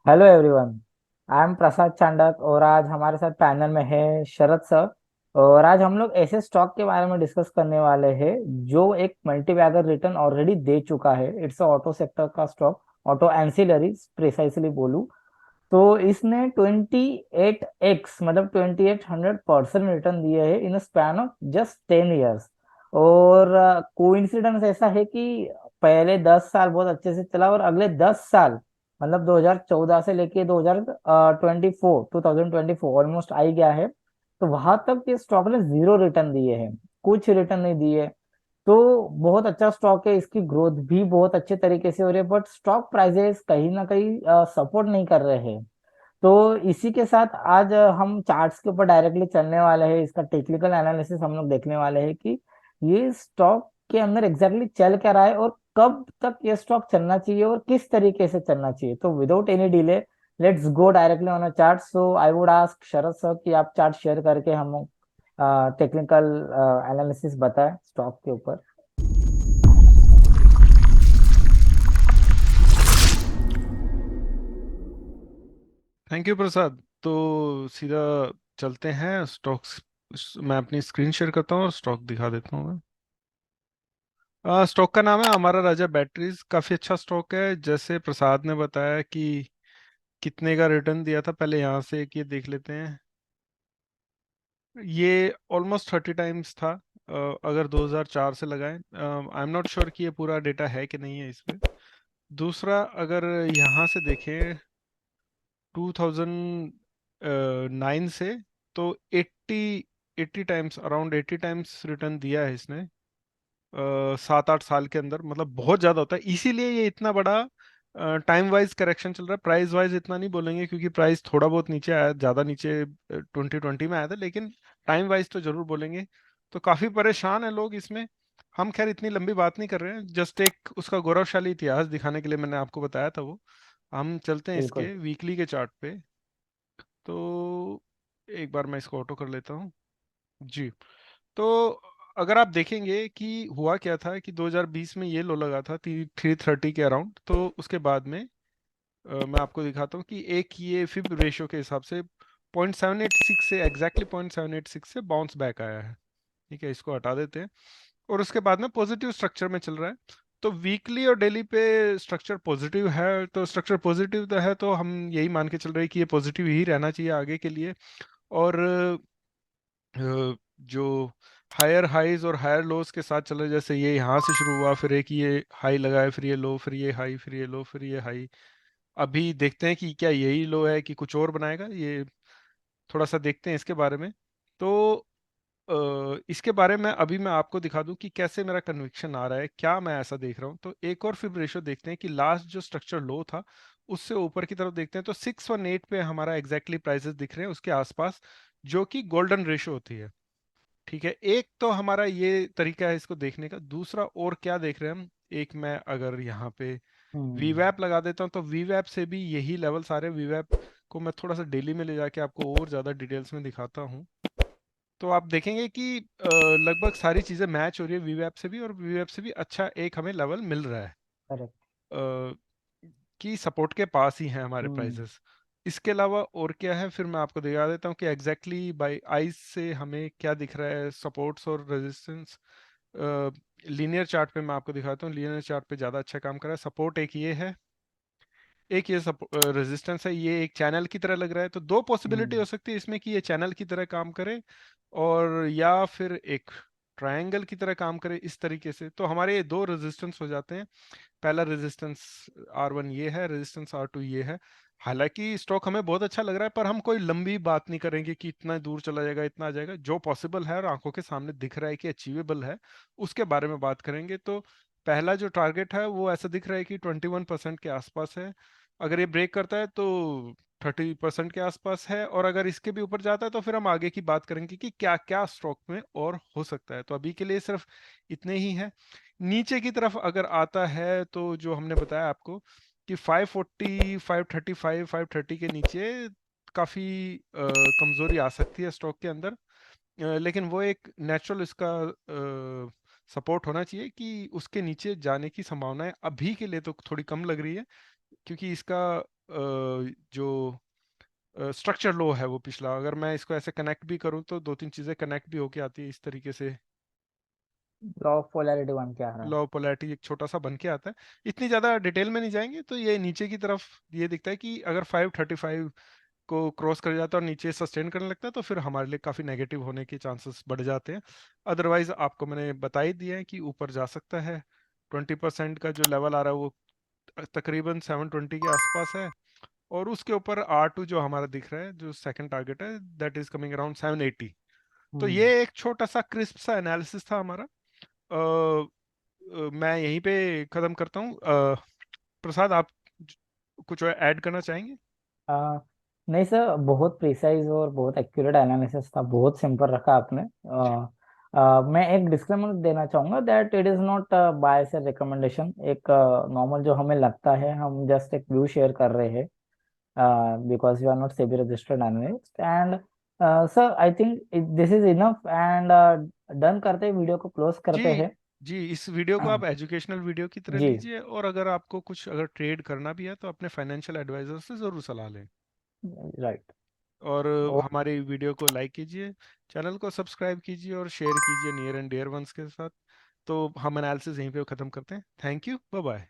Hello everyone. I am प्रसाद चांडक और आज हमारे साथ पैनल में है शरद सर। और आज हम लोग ऐसे स्टॉक के बारे में डिस्कस करने वाले हैं जो एक मल्टी बैगर रिटर्न ऑलरेडी दे चुका है। इट्स ऑटो सेक्टर का स्टॉक, ऑटो एंसिलरी प्रिसाइसली बोलूं तो इसने 28x मतलब 2800% रिटर्न दिए हैं इन स्पैन ऑफ जस्ट 10 ईयर्स। और कोइंसिडेंस ऐसा है कि पहले 10 साल बहुत अच्छे से चला और अगले 10 साल मतलब 2014 से लेके 2024 ऑलमोस्ट आ ही गया है। तो वहां तक ये स्टॉक ने जीरो रिटर्न दिए हैं, कुछ रिटर्न नहीं दिए। तो बहुत अच्छा स्टॉक है, इसकी ग्रोथ भी बहुत अच्छे तरीके से हो रही है, बट स्टॉक प्राइसेस कहीं ना कहीं सपोर्ट नहीं कर रहे हैं। तो इसी के साथ आज हम चार्ट्स के ऊपर डायरेक्टली चलने वाले हैं, इसका टेक्निकल एनालिसिस हम लोग देखने वाले हैं कि ये स्टॉक के अंदर एग्जैक्टली चल क्या रहा है और कब तक ये स्टॉक चलना चाहिए और किस तरीके से चलना चाहिए। तो without any delay let's go directly on a chart. So I would ask Sharad sir कि आप चार्ट शेयर करके हम टेक्निकल एनालिसिस बताएं स्टॉक के ऊपर। थैंक यू प्रसाद। तो सीधा चलते हैं स्टॉक्स। मैं अपनी स्क्रीन शेयर करता हूँ और स्टॉक दिखा देता हूँ मैं। स्टॉक का नाम है हमारा राजा बैटरीज। काफ़ी अच्छा स्टॉक है। जैसे प्रसाद ने बताया कि कितने का रिटर्न दिया था, पहले यहाँ से एक ये देख लेते हैं। ये ऑलमोस्ट 30 टाइम्स था। अगर 2004 से लगाएं, आई एम नॉट श्योर कि ये पूरा डेटा है कि नहीं है इसमें। दूसरा, अगर यहाँ से देखें 2009 से, तो 80 टाइम्स, अराउंड 80 टाइम्स रिटर्न दिया है इसने 7-8 साल के अंदर। मतलब बहुत ज़्यादा होता है, इसीलिए ये इतना बड़ा टाइम वाइज करेक्शन चल रहा है। प्राइस वाइज इतना नहीं बोलेंगे क्योंकि प्राइस थोड़ा बहुत नीचे आया, ज़्यादा नीचे 2020 में आया था, लेकिन टाइम वाइज तो जरूर बोलेंगे। तो काफ़ी परेशान है लोग इसमें। हम खैर इतनी लंबी बात नहीं कर रहे हैं, जस्ट एक उसका गौरवशाली इतिहास दिखाने के लिए मैंने आपको बताया था वो। हम चलते हैं बिल्कुल। इसके वीकली के चार्ट पे। तो एक बार मैं इसको ऑटो कर लेता हूँ जी। तो अगर आप देखेंगे कि हुआ क्या था कि 2020 में ये लो लगा था 330 के अराउंड। तो उसके बाद में मैं आपको दिखाता हूँ कि एक ये फिब रेशियो के हिसाब से 0.786 से, एग्जैक्टली 0.786 से बाउंस बैक आया है। ठीक है, इसको हटा देते हैं। और उसके बाद में पॉजिटिव स्ट्रक्चर में चल रहा है। तो वीकली और डेली पे स्ट्रक्चर पॉजिटिव है, तो स्ट्रक्चर पॉजिटिव तो है, तो हम यही मान के चल रहे हैं कि ये पॉजिटिव ही रहना चाहिए आगे के लिए। और जो हायर हाईज और हायर लोज के साथ चल रहा है, जैसे ये यहाँ से शुरू हुआ, फिर एक ये हाई लगाए, फिर ये लो, फिर ये हाई, फिर ये लो, फिर ये हाई। अभी देखते हैं कि क्या यही लो है कि कुछ और बनाएगा ये। थोड़ा सा देखते हैं इसके बारे में। तो इसके बारे में अभी मैं आपको दिखा दूं कि कैसे मेरा कन्विक्शन आ रहा है, क्या मैं ऐसा देख रहा हूं। तो एक और फिब रेशो देखते हैं कि लास्ट जो स्ट्रक्चर लो था उससे ऊपर की तरफ देखते हैं, तो 618 पे हमारा एग्जैक्टली प्राइसेस दिख रहे हैं उसके आसपास, जो कि गोल्डन रेशो होती है। ठीक है, एक तो हमारा ये तरीका है इसको देखने का। दूसरा और क्या देख रहे हैं हम, एक मैं अगर यहाँ पे हम्म। वीवैप लगा देता हूँ, तो वीवैप से भी यही लेवल सारे। वीवैप को मैं थोड़ा सा डेली में ले जाके आपको और ज्यादा डिटेल्स में दिखाता हूँ। तो आप देखेंगे कि लगभग सारी चीजें मैच हो रही है वीवैप से भी, और वीवैप से भी अच्छा एक हमें लेवल मिल रहा है करेक्ट। अ, कि सपोर्ट के पास ही हैं हमारे हम्म। प्राइसेस। इसके अलावा और क्या है, फिर मैं आपको दिखा देता हूँ कि एग्जैक्टली बाय आईज से हमें क्या दिख रहा है, सपोर्ट्स और रेजिस्टेंस। लीनियर चार्ट पे मैं आपको दिखाता हूँ, लीनियर चार्ट पे ज़्यादा अच्छा काम कर रहा है। सपोर्ट एक ये है, एक ये रेजिस्टेंस है। ये एक चैनल की तरह लग रहा है, तो दो पॉसिबिलिटी हम्म। हो सकती है इसमें कि ये चैनल की तरह काम करे और या फिर एक ट्रायंगल की तरह काम करे इस तरीके से। तो हमारे ये दो रेजिस्टेंस हो जाते हैं। पहला रेजिस्टेंस R1 ये है, रेजिस्टेंस R2 ये है। हालांकि स्टॉक हमें बहुत अच्छा लग रहा है, पर हम कोई लंबी बात नहीं करेंगे कि इतना दूर चला जाएगा, इतना आ जाएगा। जो पॉसिबल है और आंखों के सामने दिख रहा है कि अचीवेबल है, उसके बारे में बात करेंगे। तो पहला जो टारगेट है वो ऐसा दिख रहा है कि 21% के आसपास है। अगर ये ब्रेक करता है तो 30% के आसपास है, और अगर इसके भी ऊपर जाता है तो फिर हम आगे की बात करेंगे कि क्या क्या स्टॉक में और हो सकता है। तो अभी के लिए सिर्फ इतने ही है। नीचे की तरफ अगर आता है तो जो हमने बताया आपको कि 540, 535, 530 के नीचे काफी कमजोरी आ सकती है स्टॉक के अंदर। लेकिन वो एक नेचुरल इसका सपोर्ट होना चाहिए कि उसके नीचे जाने की संभावनाएं अभी के लिए तो थोड़ी कम लग रही है, क्योंकि इसका जो स्ट्रक्चर लो है वो पिछला, अगर मैं इसको ऐसे कनेक्ट भी करूं तो दो तीन चीजें कनेक्ट भी होके आती है इस तरीके से। लॉ ऑफ पोलैरिटी बन के आ रहा है। लॉ पोलैरिटी एक छोटा सा बन के आता है। इतनी ज्यादा डिटेल में नहीं जाएंगे, तो ये नीचे की तरफ ये दिखता है कि अगर 535 को क्रॉस कर जाता है और नीचे सस्टेन करने लगता है तो फिर हमारे लिए काफी नेगेटिव होने के चांसेस बढ़ जाते हैं। अदरवाइज आपको मैंने बता ही दिया है कि ऊपर जा सकता है। 20% का जो लेवल आ रहा है वो तकरीबन 720 के आसपास है। और उसके ऊपर R2 जो हमारा दिख रहा है, जो सेकंड टारगेट है, दैट इज कमिंग अराउंड 780। तो हम्म। ये एक छोटा सा क्रिस्प सा एनालिसिस था हमारा। मैं यहीं पे खत्म करता हूँ। प्रसाद, आप कुछ ऐड करना चाहेंगे? आ, नहीं सर, बहुत प्रिसाइज और बहुत एक्यूरेट एनालिसिस था, बहुत सिंपल रखा आपने। जी मैं एक डिस्क्लेमर देना चाहूंगा दैट इट इज नॉट बायस और रिकमेंडेशन। एक नॉर्मल जो हमें लगता है, हम जस्ट एक व्यू शेयर कर रहे हैं, because you are not SEBI registered analyst. And sir I think this is enough, and done करते हैं, वीडियो को क्लोज जी करते हैं। जी, इस वीडियो को आप एजुकेशनल वीडियो की तरह जी। लीजिए, और अगर आपको कुछ अगर ट्रेड करना भी है तो अपने फाइनेंशियल एडवाइजर से ज़रूर सलाह लें। राइट। और हमारी वीडियो को लाइक कीजिए, चैनल को सब्सक्राइब कीजिए और शेयर कीजिए नियर एंड डियर वंस के साथ। तो हम एनालिसिस यहीं पे ख़त्म करते हैं। Thank you, bye bye.